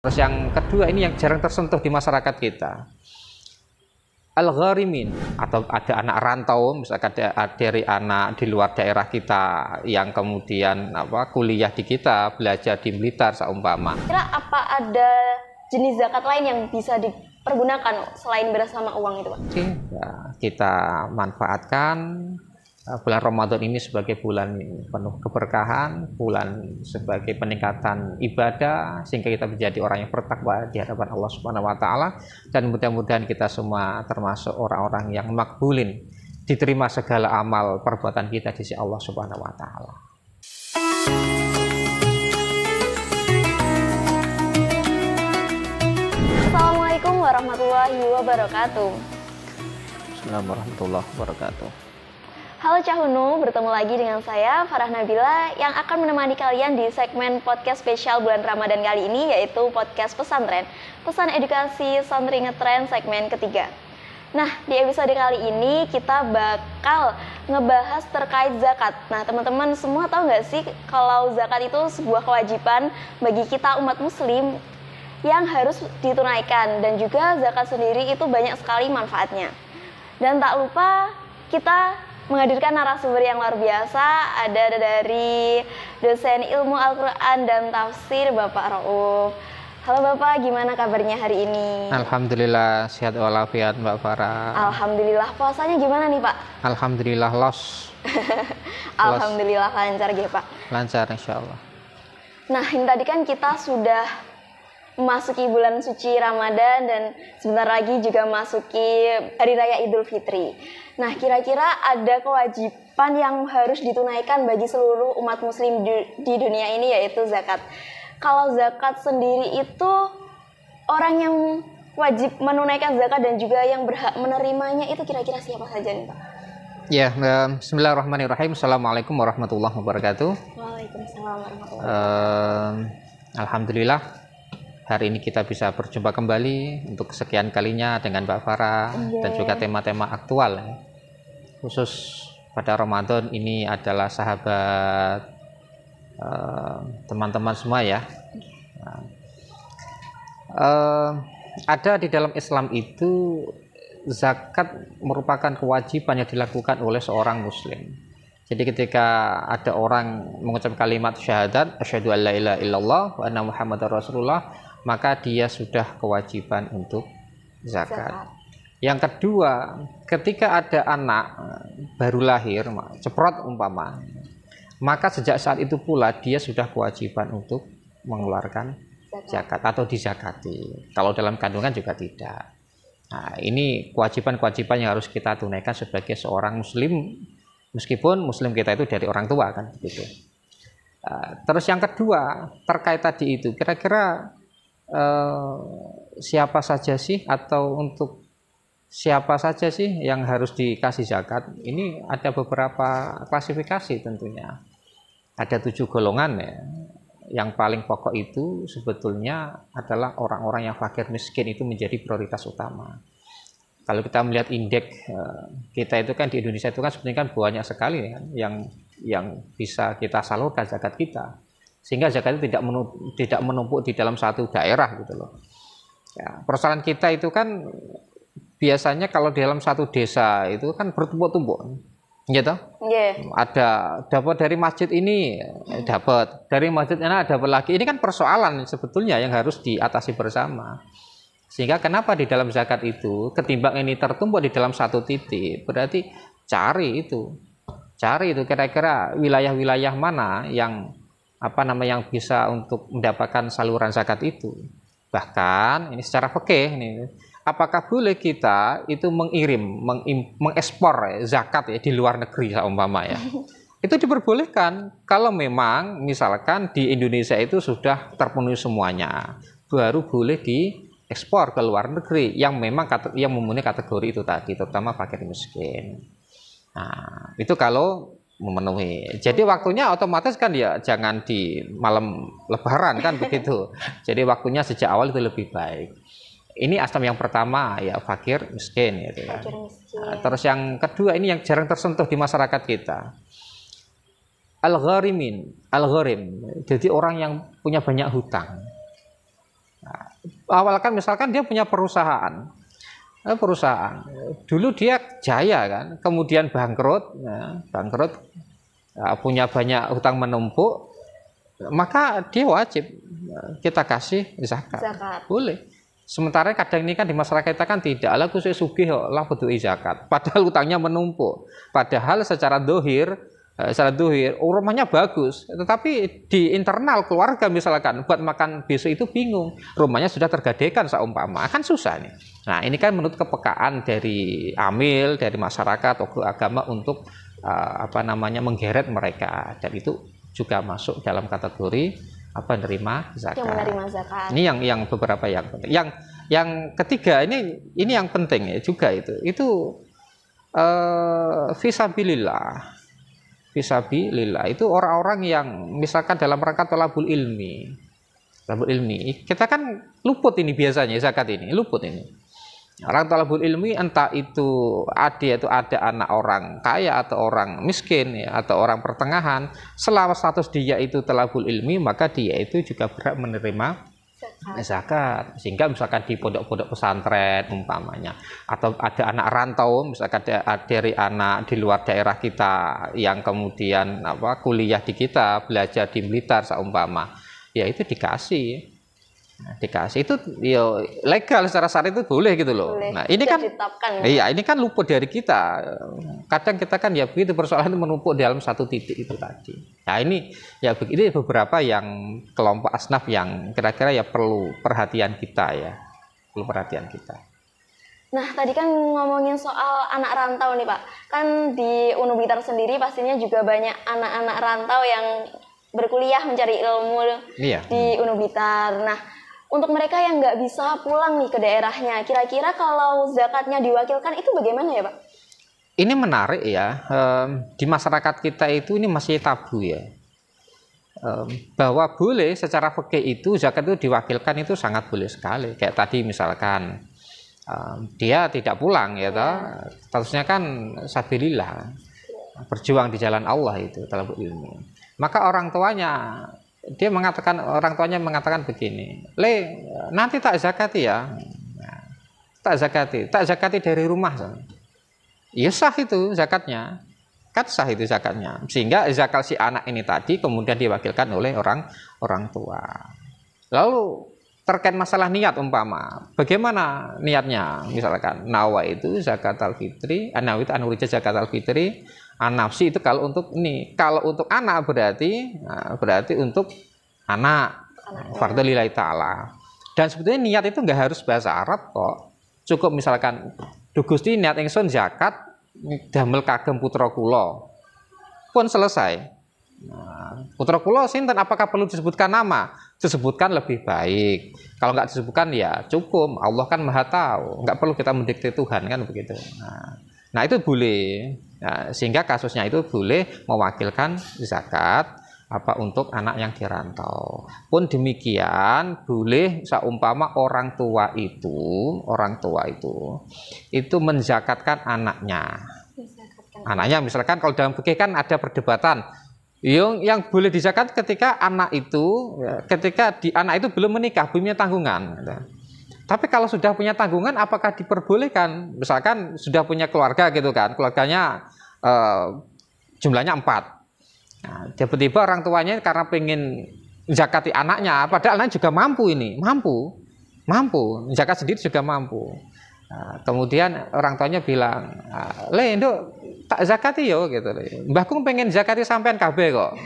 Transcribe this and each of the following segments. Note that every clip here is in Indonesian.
Terus yang kedua ini yang jarang tersentuh di masyarakat kita, al-gharimin, atau ada anak rantau, misalkan dari anak di luar daerah kita yang kemudian kuliah di kita, belajar di Blitar seumpama. Kira apa ada jenis zakat lain yang bisa dipergunakan selain beras sama uang itu, Pak? Oke, ya, kita manfaatkan bulan Ramadan ini sebagai bulan penuh keberkahan, bulan sebagai peningkatan ibadah, sehingga kita menjadi orang yang bertakwa di hadapan Allah Subhanahu wa Ta'ala, dan mudah-mudahan kita semua termasuk orang-orang yang makbulin, diterima segala amal perbuatan kita di sisi Allah Subhanahu wa Ta'ala. Assalamualaikum warahmatullahi wabarakatuh. Assalamualaikum warahmatullahi wabarakatuh. Halo Cahunu, bertemu lagi dengan saya Farah Nabila yang akan menemani kalian di segmen podcast spesial bulan Ramadan kali ini, yaitu podcast pesantren, pesan edukasi santri ngetren segmen ketiga. Nah, di episode kali ini kita bakal ngebahas terkait zakat. Nah, teman-teman semua tahu nggak sih kalau zakat itu sebuah kewajiban bagi kita umat muslim yang harus ditunaikan, dan juga zakat sendiri itu banyak sekali manfaatnya. Dan tak lupa kita menghadirkan narasumber yang luar biasa, ada dari dosen ilmu Al-Quran dan Tafsir, Bapak Rauf. Halo Bapak, gimana kabarnya hari ini? Alhamdulillah, sehat walafiat Mbak Farah. Alhamdulillah, puasanya gimana nih Pak? Alhamdulillah, los. Alhamdulillah lancar ya Pak? Lancar insya Allah. Nah, ini tadi kan kita sudah memasuki bulan suci Ramadan dan sebentar lagi juga masuki Hari Raya Idul Fitri. Nah, kira-kira ada kewajiban yang harus ditunaikan bagi seluruh umat muslim di dunia ini, yaitu zakat. Kalau zakat sendiri itu orang yang wajib menunaikan zakat dan juga yang berhak menerimanya itu kira-kira siapa saja nih Pak? Ya, bismillahirrahmanirrahim. Assalamualaikum warahmatullahi wabarakatuh. Waalaikumsalam warahmatullahi wabarakatuh. Alhamdulillah, hari ini kita bisa berjumpa kembali untuk kesekian kalinya dengan Mbak Farah, dan juga tema-tema aktual. Khusus pada Ramadan ini adalah sahabat teman-teman semua ya. Ada di dalam Islam itu zakat merupakan kewajiban yang dilakukan oleh seorang muslim. Jadi ketika ada orang mengucap kalimat syahadat, asyhadu an la ilaha illallah wa anna muhammadar rasulullah, maka dia sudah kewajiban untuk zakat. Yang kedua, ketika ada anak baru lahir, ceprot umpama, maka sejak saat itu pula dia sudah kewajiban untuk mengeluarkan zakat atau dizakati. Kalau dalam kandungan juga tidak. Nah, ini kewajiban-kewajiban yang harus kita tunaikan sebagai seorang muslim, meskipun muslim kita itu dari orang tua kan begitu. Terus yang kedua, terkait tadi itu, kira-kira siapa saja sih, atau untuk siapa saja sih yang harus dikasih zakat? Ini ada beberapa klasifikasi tentunya. Ada 7 golongan ya. Yang paling pokok itu sebetulnya adalah orang-orang yang fakir miskin, itu menjadi prioritas utama. Kalau kita melihat indeks kita itu kan di Indonesia itu kan sebenarnya kan banyak sekali kan yang bisa kita salurkan zakat kita, sehingga zakat itu tidak menumpuk di dalam satu daerah gitu loh. Ya, persoalan kita itu kan biasanya kalau di dalam satu desa itu kan bertumpuk-tumpuk, gitu. Ada dapat dari masjid ini, dapat dari masjid ini, dapat lagi. Ini kan persoalan sebetulnya yang harus diatasi bersama. Sehingga kenapa di dalam zakat itu ketimbang ini tertumpuk di dalam satu titik, berarti cari itu kira-kira wilayah-wilayah mana yang yang bisa untuk mendapatkan saluran zakat itu. Bahkan ini secara fikih ini, apakah boleh kita itu mengekspor zakat ya di luar negeri umpama ya? Itu diperbolehkan kalau memang misalkan di Indonesia itu sudah terpenuhi semuanya, baru boleh diekspor ke luar negeri yang memang yang memenuhi kategori itu tadi, terutama fakir miskin. Nah, itu kalau memenuhi. Jadi waktunya otomatis kan ya jangan di malam lebaran kan begitu. Jadi waktunya sejak awal itu lebih baik. Ini asam yang pertama ya, fakir miskin gitu kan. Nah, terus yang kedua ini yang jarang tersentuh di masyarakat kita, al-gharimin, al-gharim. Jadi orang yang punya banyak hutang. Nah, awal kan misalkan dia punya perusahaan. Perusahaan. Dulu dia jaya kan, kemudian bangkrut, punya banyak hutang menumpuk, maka dia wajib kita kasih zakat. Boleh. Sementara kadang ini kan di masyarakat kita kan tidak, lah kusuk sugih lah butuh zakat. Padahal utangnya menumpuk. Padahal secara dohir rumahnya bagus, tetapi di internal keluarga misalkan buat makan besok itu bingung, rumahnya sudah tergadaikan seumpama, kan susah nih. Nah ini kan menurut kepekaan dari amil, dari masyarakat, tokoh agama untuk menggeret mereka, dan itu juga masuk dalam kategori menerima zakat. Yang menerima zakat. Ini yang beberapa yang penting. Yang ketiga ini yang penting ya juga itu fisabilillah. Fisabilillah itu orang-orang yang misalkan dalam rangka thalabul ilmi. Kita kan luput ini biasanya zakat ini, luput ini. Orang thalabul ilmi entah itu ada anak orang kaya atau orang miskin ya, atau orang pertengahan, selama status dia itu thalabul ilmi maka dia itu juga berhak menerima zakat. Sehingga misalkan di pondok-pondok pesantren umpamanya, atau ada anak rantau misalkan dari anak di luar daerah kita yang kemudian kuliah di kita, belajar di Blitar seumpama, ya itu dikasih itu ya legal secara syar'i itu boleh gitu loh. Boleh. Nah ini kan iya ini kan luput dari kita. Kadang kita kan ya begitu, persoalan itu menumpuk dalam satu titik itu tadi. Nah ini ya begitu, beberapa yang kelompok asnaf yang kira-kira ya perlu perhatian kita ya, Nah tadi kan ngomongin soal anak rantau nih Pak, kan di UNU Blitar sendiri pastinya juga banyak anak-anak rantau yang berkuliah mencari ilmu di UNU Blitar. Nah untuk mereka yang nggak bisa pulang nih ke daerahnya, kira-kira kalau zakatnya diwakilkan itu bagaimana ya Pak? Ini menarik ya, di masyarakat kita itu ini masih tabu ya, bahwa boleh secara fikih itu zakat itu diwakilkan itu sangat boleh sekali. Kayak tadi misalkan dia tidak pulang ya, statusnya kan sabilillah, berjuang di jalan Allah itu talabul ilmi. Maka orang tuanya mengatakan begini, nanti tak zakati ya, tak zakati dari rumah. Ya sah itu zakatnya, kan sah itu zakatnya. Sehingga zakat si anak ini tadi kemudian diwakilkan oleh orang tua. Lalu terkait masalah niat umpama, bagaimana niatnya? Misalkan nawa itu zakat al-fitri, anurija zakat al-fitri, nafsi itu kalau untuk anak berarti untuk anak fardhu lillahi ta'ala. Dan sebetulnya niat itu nggak harus bahasa Arab kok. Cukup misalkan Gusti niat ingsun zakat damel kagem putra kula, pun selesai. Putra kula sinten, apakah perlu disebutkan nama? Disebutkan lebih baik. Kalau nggak disebutkan ya cukup, Allah kan Maha tahu, nggak perlu kita mendikte Tuhan kan begitu. Nah itu boleh. Nah, sehingga kasusnya itu boleh mewakilkan zakat untuk anak yang dirantau. Pun demikian boleh seumpama orang tua itu menzakatkan anaknya. Anaknya misalkan kalau dalam fikih kan ada perdebatan. Yang boleh dizakat ketika anak itu belum menikah, belum punya tanggungan. Tapi kalau sudah punya tanggungan, apakah diperbolehkan? Misalkan sudah punya keluarga gitu kan, keluarganya jumlahnya 4. Nah, tiba-tiba orang tuanya karena pengen zakati anaknya, padahal anaknya juga mampu, zakat sendiri juga mampu. Nah, kemudian orang tuanya bilang, Nduk, tak zakati yo gitu. Mbah Kung pengen zakati sampean kabeh kok.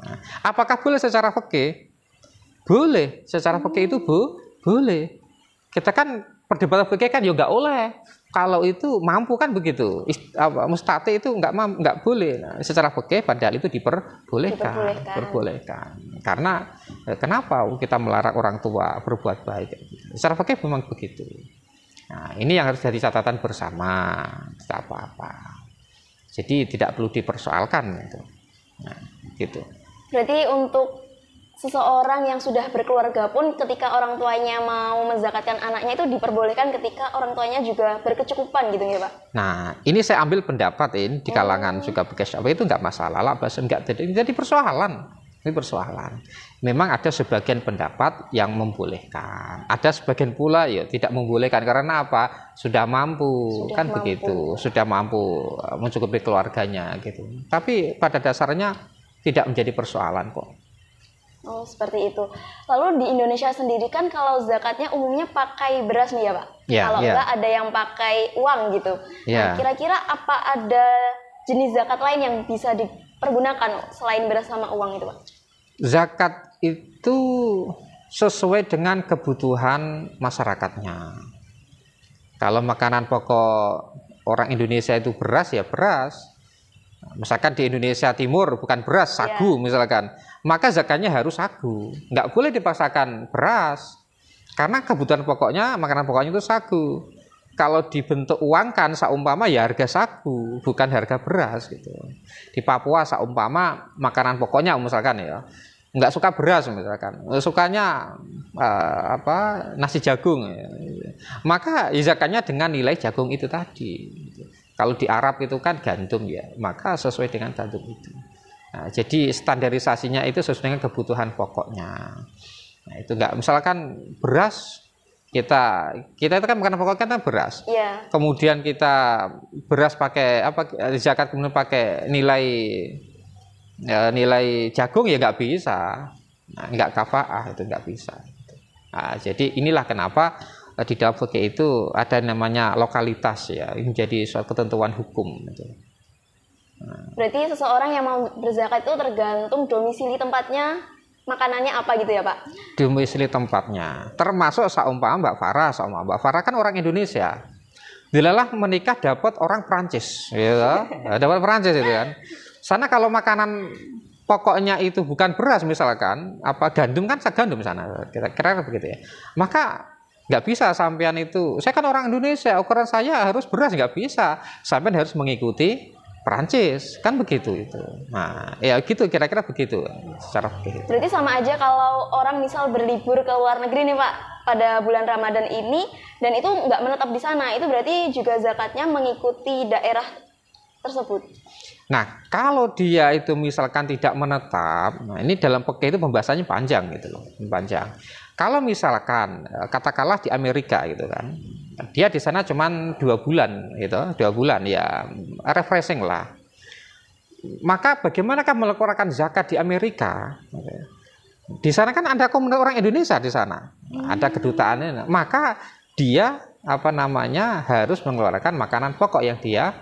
Nah, apakah boleh secara fikih? Boleh, secara fikih itu boleh. Kita kan perdebatan fikih kan ya nggak oleh. Kalau itu mampu kan begitu. Mustati itu nggak boleh. Nah, secara fikih padahal itu diperbolehkan. Karena kenapa kita melarang orang tua berbuat baik? Secara fikih memang begitu. Nah, ini yang harus jadi catatan bersama. Tidak apa-apa. Jadi tidak perlu dipersoalkan gitu. Nah, gitu. Berarti untuk seseorang yang sudah berkeluarga pun ketika orang tuanya mau menzakatkan anaknya itu diperbolehkan ketika orang tuanya juga berkecukupan gitu ya Pak? Nah ini saya ambil pendapat ini di kalangan juga bekas itu nggak masalah lah, bahasa nggak jadi persoalan. Ini persoalan. Memang ada sebagian pendapat yang membolehkan, ada sebagian pula ya tidak membolehkan karena apa? Sudah mampu, kan mampu. Begitu, sudah mampu mencukupi keluarganya gitu. Tapi pada dasarnya tidak menjadi persoalan kok. Oh, seperti itu. Lalu di Indonesia sendiri kan kalau zakatnya umumnya pakai beras nih ya Pak? Kalau enggak ada yang pakai uang gitu. Nah, kira-kira apa ada jenis zakat lain yang bisa dipergunakan selain beras sama uang itu Pak? Zakat itu sesuai dengan kebutuhan masyarakatnya. Kalau makanan pokok orang Indonesia itu beras ya beras. Misalkan di Indonesia Timur bukan beras, sagu misalkan, maka zakatnya harus sagu. Nggak boleh dipaksakan beras, karena kebutuhan pokoknya, makanan pokoknya itu sagu. Kalau dibentuk uangkan saumpama ya harga sagu, bukan harga beras gitu. Di Papua saumpama makanan pokoknya misalkan ya, nggak suka beras misalkan, sukanya nasi jagung, ya. Maka zakatnya dengan nilai jagung itu tadi. Kalau di Arab itu kan gandum ya, maka sesuai dengan gandum itu. Nah, jadi standarisasinya itu sesuai dengan kebutuhan pokoknya. Nah, itu enggak misalkan beras kita itu kan makanan pokoknya kan beras. Kemudian kita beras pakai zakat kemudian pakai nilai jagung ya nggak bisa. Nah, nggak kafaah itu nggak bisa. Nah, jadi inilah kenapa di dalam fikih itu ada namanya lokalitas ya, ini menjadi suatu ketentuan hukum gitu. Berarti seseorang yang mau berzakat itu tergantung domisili tempatnya, makanannya apa gitu ya Pak? Domisili tempatnya, termasuk saumpama Mbak Farah kan orang Indonesia, dilalah menikah dapat orang Perancis, ya, dapat Perancis itu kan. Sana kalau makanan pokoknya itu bukan beras misalkan, gandum kan gandum sana, kira-kira begitu ya. Maka nggak bisa sampean itu, saya kan orang Indonesia, ukuran saya harus beras, nggak bisa. Sampean harus mengikuti Perancis, kan begitu itu. Nah, ya gitu kira-kira begitu secara begitu. Berarti sama aja kalau orang misal berlibur ke luar negeri nih Pak pada bulan Ramadan ini dan itu nggak menetap di sana, itu berarti juga zakatnya mengikuti daerah tersebut. Nah, kalau dia itu misalkan tidak menetap, nah ini dalam fikih itu pembahasannya panjang gitu loh, panjang. Kalau misalkan katakanlah di Amerika gitu kan, dia di sana cuma 2 bulan gitu, 2 bulan ya refreshing lah. Maka bagaimanakah mengeluarkan zakat di Amerika? Di sana kan ada komunitas orang Indonesia di sana, ada kedutaannya. Maka dia harus mengeluarkan makanan pokok yang dia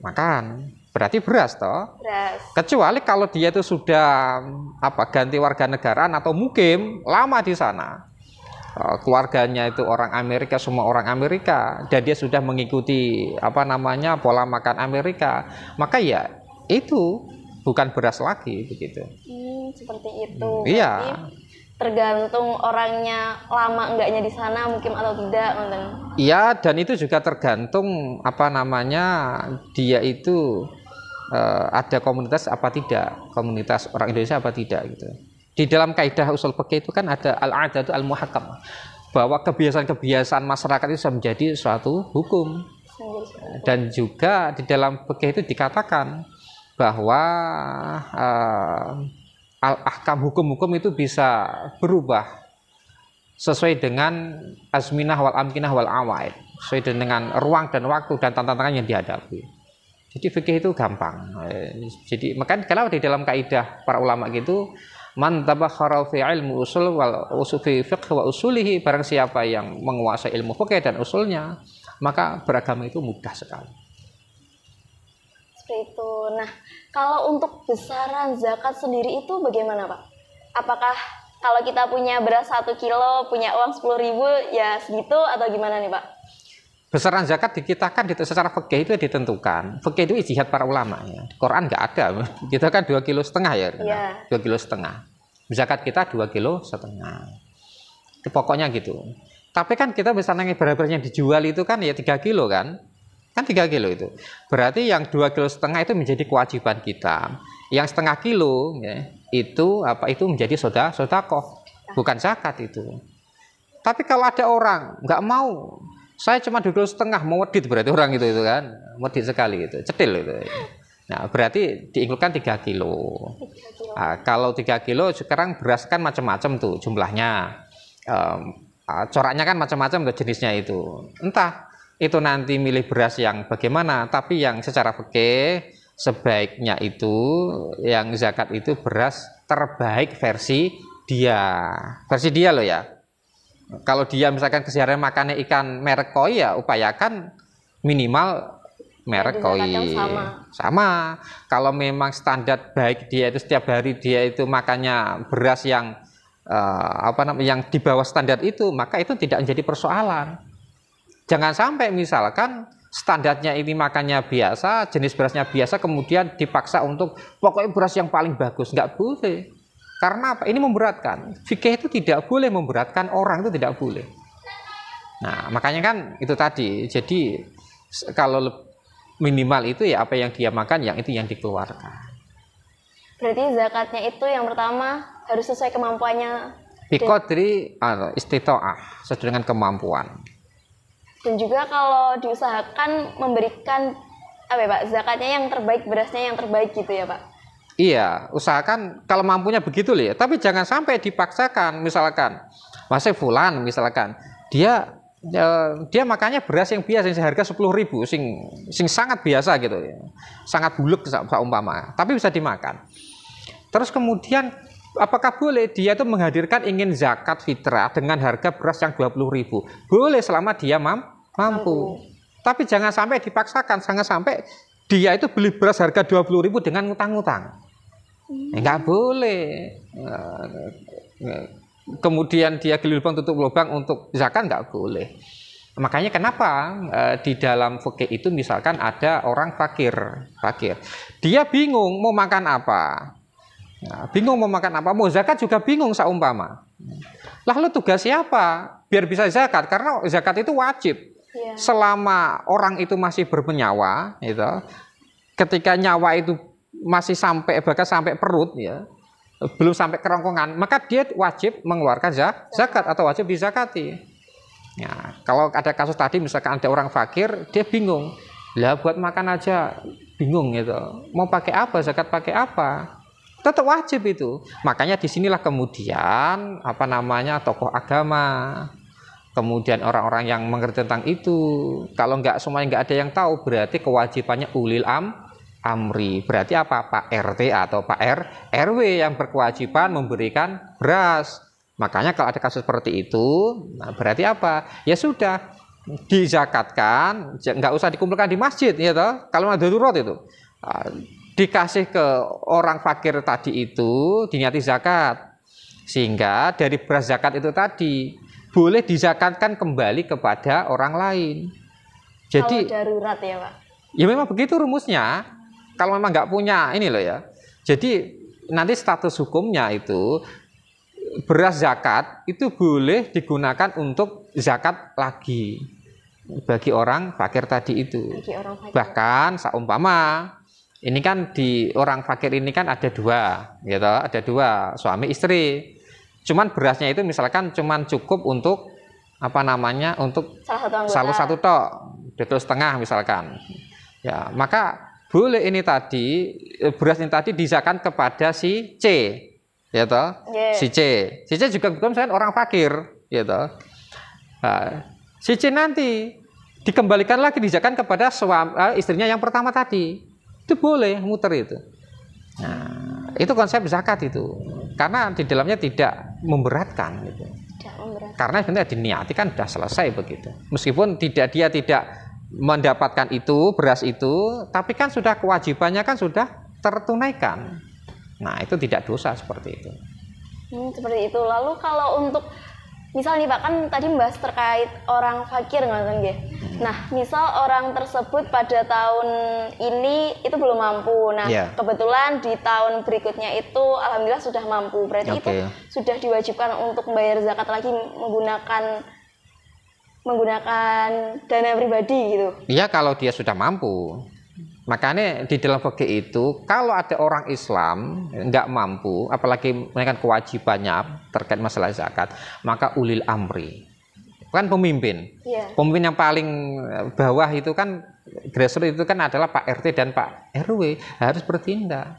makan. Berarti beras toh. Beras. Kecuali kalau dia itu sudah ganti warga negaraan atau mukim lama di sana. Keluarganya itu orang Amerika, semua orang Amerika, dan dia sudah mengikuti pola makan Amerika, maka ya itu bukan beras lagi begitu. Seperti itu. Iya. Tergantung orangnya lama enggaknya di sana mungkin atau tidak. Iya, dan itu juga tergantung dia itu ada komunitas apa tidak, komunitas orang Indonesia apa tidak gitu. Di dalam kaidah usul fikih itu kan ada al-'adatu al-muhakkam, bahwa kebiasaan-kebiasaan masyarakat itu bisa menjadi suatu hukum. Dan juga di dalam fikih itu dikatakan bahwa al-ahkam hukum-hukum itu bisa berubah sesuai dengan azminah wal amkinah wal awaid, sesuai dengan ruang dan waktu dan tantangan yang dihadapi. Jadi fikih itu gampang. Jadi makanya kalau di dalam kaidah para ulama gitu, man tabakhara fi ilmu usul wal usul fi fiqh wa usulihi, barang siapa yang menguasai ilmu fikih dan usulnya, maka beragama itu mudah sekali. Seperti itu. Nah, kalau untuk besaran zakat sendiri itu bagaimana Pak? Apakah kalau kita punya beras 1 kilo, punya uang 10.000 ya segitu atau gimana nih Pak? Besaran zakat dikitakan secara fikih itu ditentukan. Fikih itu ijtihad para ulama ya. Di Quran nggak ada. Kita kan 2,5 kilo ya. 2,5 kilo. Zakat kita 2,5 kilo. Itu pokoknya gitu. Tapi kan kita misalnya barang-barang yang dijual itu kan ya 3 kilo kan. Kan 3 kilo itu. Berarti yang 2,5 kilo itu menjadi kewajiban kita. Yang 0,5 kilo ya, itu menjadi sedekah, bukan zakat itu. Tapi kalau ada orang nggak mau, saya cuma 2,5 kilo, mau wedit berarti orang itu kan, wedit sekali itu, cetil itu. Nah berarti diinginkan 3 kilo. Kalau 3 kilo sekarang beras kan macam-macam tuh jumlahnya. Coraknya kan macam-macam tuh jenisnya itu. Entah itu nanti milih beras yang bagaimana, tapi yang secara fikih sebaiknya itu yang zakat itu beras terbaik versi dia. Versi dia loh ya. Kalau dia misalkan keseharian makannya ikan merek koi ya upayakan minimal merek koi. Sama. Kalau memang standar baik dia itu setiap hari dia itu makannya beras yang yang di bawah standar itu, maka itu tidak menjadi persoalan. Jangan sampai misalkan standarnya ini makannya biasa, jenis berasnya biasa, kemudian dipaksa untuk pokoknya beras yang paling bagus. Nggak boleh. Karena apa? Ini memberatkan. Fikih itu tidak boleh memberatkan orang, itu tidak boleh. Nah, makanya kan itu tadi. Jadi kalau minimal itu ya apa yang dia makan, yang itu yang dikeluarkan. Berarti zakatnya itu yang pertama harus sesuai kemampuannya. Biqadri istita'ah, sesuai dengan kemampuan. Dan juga kalau diusahakan memberikan Pak, zakatnya yang terbaik, berasnya yang terbaik gitu ya Pak. Iya, usahakan kalau mampunya begitu ya. Tapi jangan sampai dipaksakan. Misalkan, masih fulan misalkan dia makannya beras yang biasa yang seharga 10.000, sing sangat biasa gitu ya. Sangat buluk seumpama, tapi bisa dimakan. Terus kemudian apakah boleh dia itu menghadirkan ingin zakat fitrah dengan harga beras yang 20.000? Boleh selama dia mampu. Tapi jangan sampai dipaksakan, jangan sampai dia itu beli beras harga 20.000 dengan ngutang-ngutang. Enggak boleh. Kemudian dia gali lubang tutup lubang untuk zakat, enggak boleh. Makanya kenapa di dalam fikih itu misalkan ada orang fakir. Dia bingung mau makan apa. Bingung mau makan apa, mau zakat juga bingung seumpama. Lalu tugas siapa biar bisa zakat? Karena zakat itu wajib. Selama orang itu masih bernyawa, gitu. Ketika nyawa itu masih bahkan sampai perut ya, belum sampai kerongkongan, maka dia wajib mengeluarkan zakat atau wajib dizakati. Ya, kalau ada kasus tadi misalkan ada orang fakir, dia bingung. Lah buat makan aja bingung gitu. Mau pakai apa, zakat pakai apa? Tetap wajib itu. Makanya disinilah kemudian tokoh agama, kemudian orang-orang yang mengerti tentang itu. Kalau semuanya nggak ada yang tahu, berarti kewajibannya ulil amri. Berarti apa? Pak RT atau Pak RW yang berkewajiban memberikan beras. Makanya kalau ada kasus seperti itu, berarti apa? Ya sudah dizakatkan, nggak usah dikumpulkan di masjid, ya toh. Kalau ada darurat itu. Dikasih ke orang fakir tadi itu diniati zakat, sehingga dari beras zakat itu tadi boleh dizakatkan kembali kepada orang lain. Jadi kalau darurat ya Pak. Ya memang begitu rumusnya. Kalau memang nggak punya ini loh ya. Jadi nanti status hukumnya itu beras zakat itu boleh digunakan untuk zakat lagi bagi orang fakir tadi itu. Bahkan seumpama ini kan di orang fakir ini kan ada dua, gitu, ada dua suami istri. Cuman berasnya itu misalkan cuman cukup untuk untuk salah satu tok, betul setengah misalkan. Ya, maka boleh ini tadi beras ini tadi dizakan kepada si C, ya toh? Si C juga bukan misalkan orang fakir, ya toh? Nah, si C nanti dikembalikan lagi dizakan kepada istrinya yang pertama tadi. Itu boleh muter itu. Nah, itu konsep zakat itu. Karena di dalamnya tidak memberatkan gitu. Karena sebenarnya diniati kan sudah selesai begitu. Meskipun dia tidak mendapatkan itu, beras itu, tapi kan sudah kewajibannya kan sudah tertunaikan. Nah, itu tidak dosa seperti itu. Seperti itu. Lalu kalau untuk misal nih Pak, kan tadi membahas terkait orang fakir nggak nggih. Nah, misal orang tersebut pada tahun ini itu belum mampu. Nah, kebetulan di tahun berikutnya itu alhamdulillah sudah mampu. Berarti itu sudah diwajibkan untuk membayar zakat lagi menggunakan dana pribadi gitu. Iya, kalau dia sudah mampu. Makanya di dalam fikih itu kalau ada orang Islam nggak mampu, apalagi menaikkan kewajibannya terkait masalah zakat, maka ulil amri, kan pemimpin. Pemimpin yang paling bawah itu kan grassroots itu kan adalah Pak RT dan Pak RW harus bertindak.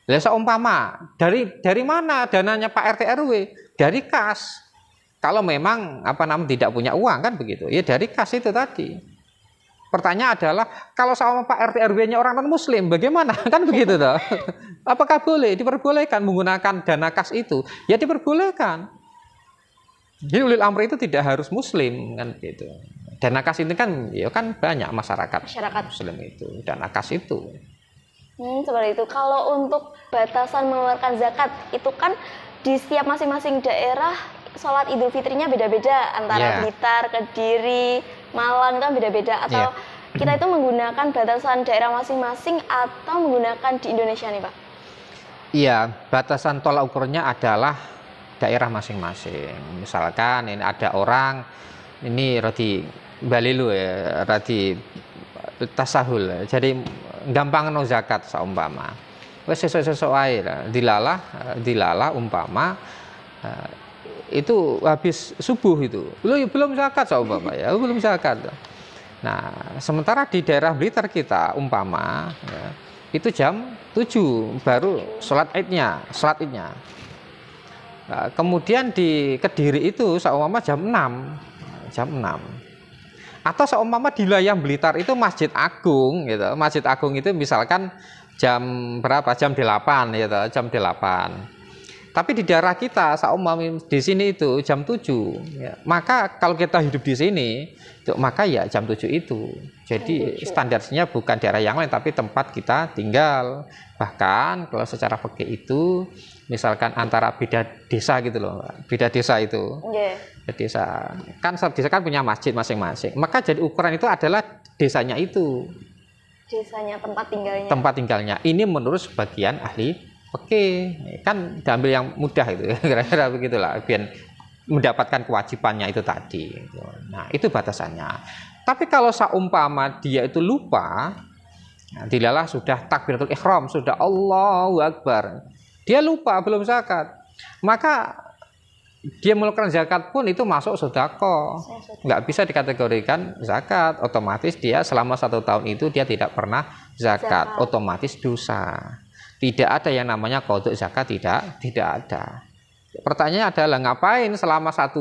Lah seumpama dari mana dananya Pak RT RW? Dari kas. Kalau memang tidak punya uang kan begitu. Ya dari kas itu tadi. Pertanyaan adalah kalau sama Pak RT RW-nya orang non muslim bagaimana? Kan begitu toh. Apakah boleh diperbolehkan menggunakan dana kas itu? Ya diperbolehkan. Jadi ulil amri itu tidak harus muslim kan gitu. Dana kas itu kan ya kan banyak masyarakat muslim itu dana kas itu. Seperti itu. Kalau untuk batasan mengeluarkan zakat itu kan di setiap masing-masing daerah sholat Idul Fitrinya beda-beda antara Blitar, Kediri, Malang kan beda-beda. Atau kita itu menggunakan batasan daerah masing-masing atau menggunakan di Indonesia nih Pak? Iya, batasan tolak ukurnya adalah daerah masing-masing. Misalkan ini ada orang ini radi balilu ya, radi tasahul. Jadi gampang no zakat saumpama. Wes sesuk-sesuk wae lah. Dilalah umpama itu habis subuh itu. Belum zakat saumpama ya, belum zakat. Nah, sementara di daerah Blitar kita umpama ya, itu jam 7 baru sholat idnya. Nah, kemudian di Kediri itu seumpama jam 6. Atau seumpama di wilayah Blitar itu Masjid Agung gitu. Masjid Agung itu misalkan jam berapa? Jam 8 gitu, jam 8. Tapi di daerah kita seumpama di sini itu jam 7 ya. Maka kalau kita hidup di sini maka ya jam 7 itu. Jadi standarnya bukan daerah yang lain tapi tempat kita tinggal. Bahkan kalau secara fikih itu misalkan antara beda desa gitu loh. Beda desa itu. Desa kan setiap desa kan punya masjid masing-masing. Maka jadi ukuran itu adalah desanya itu. Desanya tempat tinggalnya. Ini menurut sebagian ahli fikih kan diambil yang mudah itu kira-kira begitulah biar mendapatkan kewajibannya itu tadi. Nah, itu batasannya. Tapi kalau seumpama dia itu lupa, dilalah sudah takbiratul ihram, sudah Allahu Akbar. Dia lupa belum zakat. Maka dia melakukan zakat pun itu masuk sedekah. Nggak bisa dikategorikan zakat. Otomatis dia selama 1 tahun itu dia tidak pernah zakat. Otomatis dosa. Tidak ada yang namanya qadha zakat, tidak ada. Pertanyaannya adalah ngapain selama 1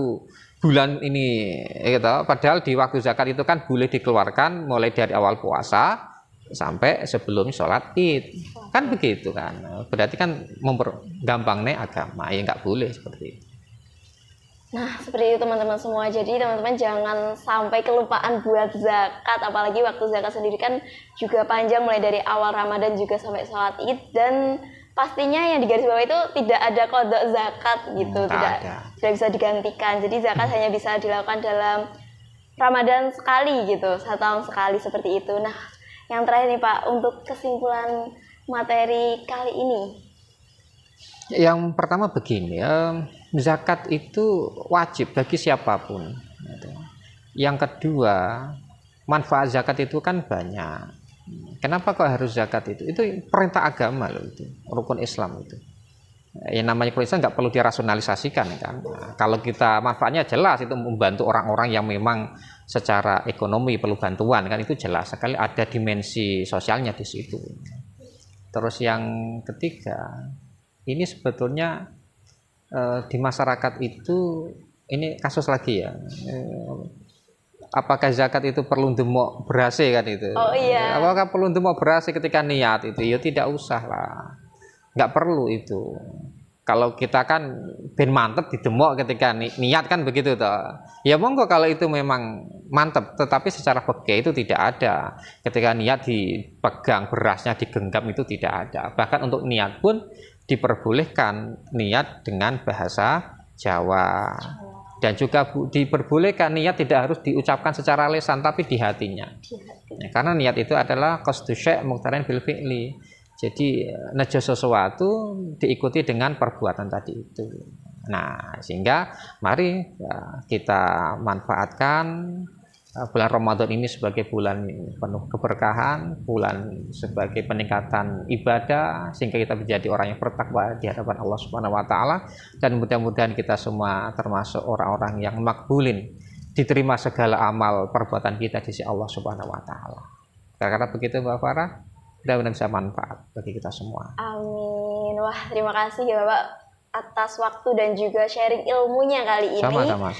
bulan ini gitu. Padahal di waktu zakat itu kan boleh dikeluarkan mulai dari awal puasa sampai sebelum sholat id. Kan begitu kan. Berarti kan mempergampangnya agama. Ya nggak boleh seperti itu. Nah, seperti itu teman-teman semua. Jadi teman-teman jangan sampai kelupaan buat zakat. Apalagi waktu zakat sendiri kan juga panjang mulai dari awal Ramadan juga sampai sholat id. Dan pastinya yang digarisbawahi itu tidak ada qadha zakat gitu. Tidak bisa digantikan. Jadi zakat hanya bisa dilakukan dalam Ramadan sekali gitu. 1 tahun sekali seperti itu. Nah, yang terakhir nih Pak, untuk kesimpulan materi kali ini. Yang pertama begini, zakat itu wajib bagi siapapun. Yang kedua, manfaat zakat itu kan banyak. Kenapa kok harus zakat itu? Itu perintah agama loh itu, rukun Islam itu. Yang namanya rukun Islam nggak perlu dirasionalisasikan kan. Nah, kalau kita manfaatnya jelas itu membantu orang-orang yang memang secara ekonomi perlu bantuan kan itu jelas sekali ada dimensi sosialnya di situ. Terus yang ketiga, ini sebetulnya di masyarakat itu ini kasus lagi ya. Apakah zakat itu perlu demok beras kan itu? Oh iya. Apakah perlu demok beras ketika niat itu? Ya tidak usah lah. Nggak perlu itu. Kalau kita kan ben mantep didemok ketika niat kan begitu toh. Ya monggo kalau itu memang mantep, tetapi secara fikih itu tidak ada. Ketika niat dipegang berasnya digenggam itu tidak ada. Bahkan untuk niat pun diperbolehkan niat dengan bahasa Jawa. Dan juga diperbolehkan niat tidak harus diucapkan secara lisan tapi di hatinya. Ya, karena niat itu adalah qasdu syai' muqtarin bil fi'li. Jadi nejo sesuatu diikuti dengan perbuatan tadi itu. Nah, sehingga mari ya, kita manfaatkan bulan Ramadan ini sebagai bulan penuh keberkahan, bulan sebagai peningkatan ibadah sehingga kita menjadi orang yang bertakwa di hadapan Allah Subhanahu wa taala dan mudah-mudahan kita semua termasuk orang-orang yang makbulin, diterima segala amal perbuatan kita di sisi Allah Subhanahu wa taala. Karena begitu Mbak Farah, mudah-mudahan bisa manfaat bagi kita semua. Amin. Wah, terima kasih ya Bapak atas waktu dan juga sharing ilmunya kali ini. Sama-sama.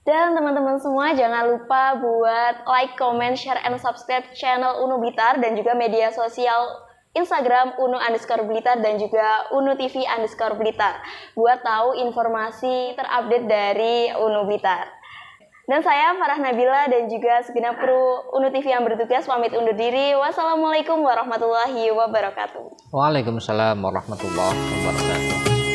Dan teman-teman semua jangan lupa buat like, comment, share, and subscribe channel UNU Blitar dan juga media sosial Instagram unu_blitar dan juga unu_tv_blitar buat tahu informasi terupdate dari UNU Blitar. Dan saya Farah Nabila dan juga segenap kru UNU TV yang bertugas pamit undur diri. Wassalamualaikum warahmatullahi wabarakatuh. Waalaikumsalam warahmatullahi wabarakatuh.